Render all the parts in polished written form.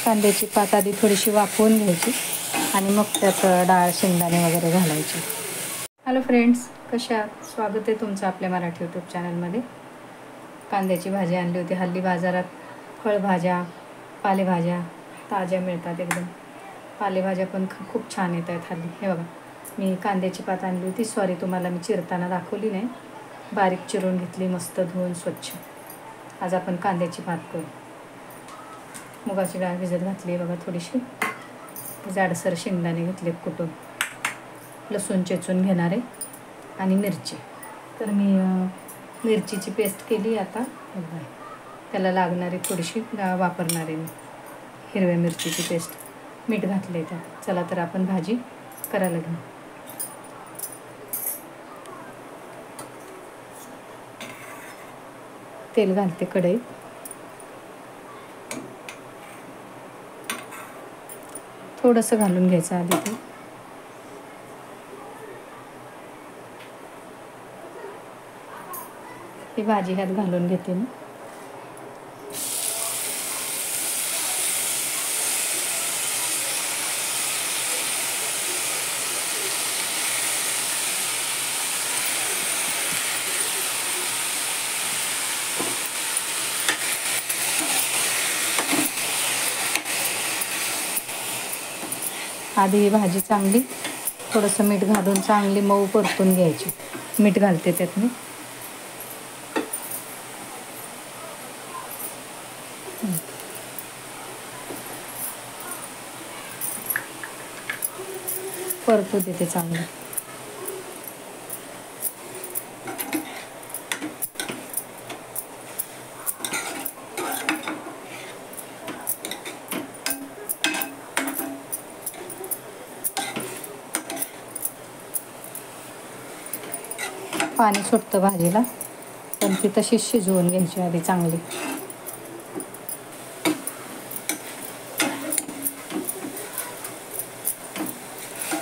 कांद्याची पात आधी थोडीशी वाफवून घ्यायची आणि मग त्यात डाळ शेंगदाणे वगैरे घालायचे. हॅलो फ्रेंड्स, कशा आहात? स्वागत आहे तुमचं आपल्या मराठी यूट्यूब चॅनलमध्ये. कांद्याची भाजी आणली होती. हल्ली बाजारात फळभाज्या, पालेभाज्या ताज्या मिळतात एकदम. पालेभाज्या पण खूप छान येत आहेत हल्ली. हे बघा, मी कांद्याची पात आणली होती. सॉरी, तुम्हाला मी चिरताना दाखवली नाही. बारीक चिरून घेतली, मस्त धुवून स्वच्छ. आज आपण कांद्याची पात करू. मुगाची डाळ भिजत घातली आहे बघा थोडीशी. जाडसर शेंगदाणे घेतलेत कुटून. लसूण चेचून घेणार आहे आणि मिरची. तर मी मिरचीची पेस्ट केली. आता त्याला लागणारी थोडीशी वापरणार आहे मी हिरव्या मिरचीची पेस्ट. मीठ घातले त्यात. चला तर आपण भाजी करायला घेऊ. तेल घालते कढईत. थोडंसं घालून घ्यायचं आधी ते. ही भाजी ह्यात घालून घेते मी. आधी ही भाजी चांगली थोडंसं मीठ घालून चांगली मऊ परतून घ्यायची. मीठ घालते त्यात मी. परतू देते चांगलं. पाणी सुटतं भाजीला, पण ती तशीच शिजवून घ्यायची आधी चांगली.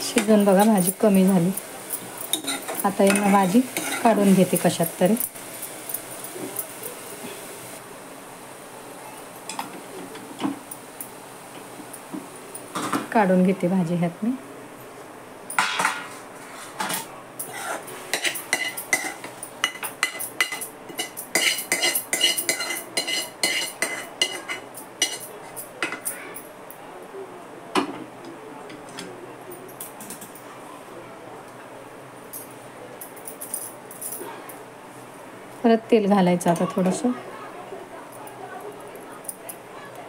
शिजून बघा भाजी कमी झाली. आता यांना भाजी काढून घेते कशात तरी. काढून घेते भाजी ह्यात मी. परत तेल घालायचं आता थोडंसं,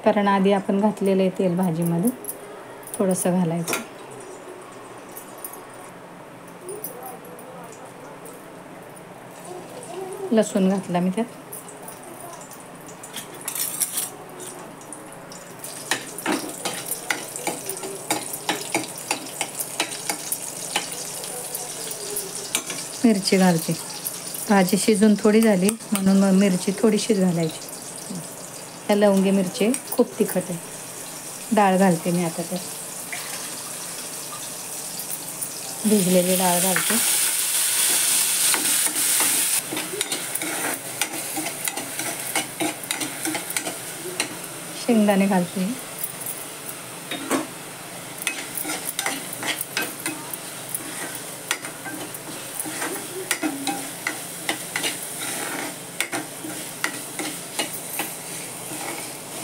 कारण आधी आपण घातलेलं आहे तेल भाजीमध्ये. थोडंसं घालायचं. लसूण घातला मी त्यात. मिरची घालते. भाजी शिजून थोडी झाली म्हणून मग मिरची थोडीशीच घालायची. ह्या लवंगी मिरची खूप तिखट आहे. डाळ घालते मी आता त्यात. भिजलेली डाळ घालते. शेंगदाणे घालते.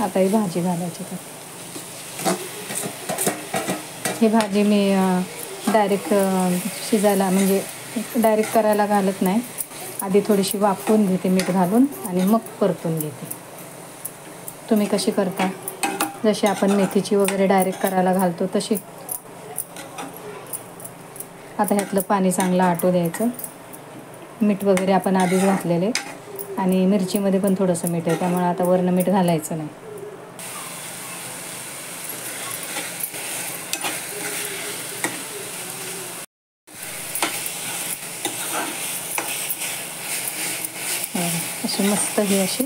आता ही भाजी घालायची त्यात. ही भाजी मी डायरेक्ट शिजायला म्हणजे डायरेक्ट करायला घालत नाही. आधी थोडीशी वाफवून घेते मीठ घालून आणि मग परतून घेते. तुम्ही कशी करता? जशी आपण मेथीची वगैरे डायरेक्ट करायला घालतो तशी. आता ह्यातलं पाणी चांगलं आटू द्यायचं. मीठ वगैरे आपण आधीच घातलेले आणि मिरचीमध्ये पण थोडंसं मीठ आहे, त्यामुळे आता वरनं मीठ घालायचं नाही. अशी मस्त ही अशी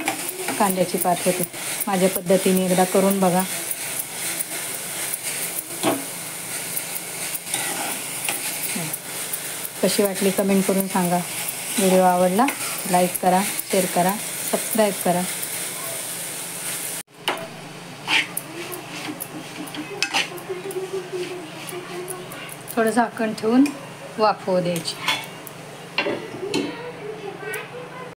कांद्याची पात होती. माझ्या पद्धतीने एकदा करून बघा. कशी वाटली कमेंट करून सांगा. व्हिडिओ आवडला लाईक करा, शेअर करा, सबस्क्राईब करा. थोडं झाकण ठेवून वाफवू द्यायची.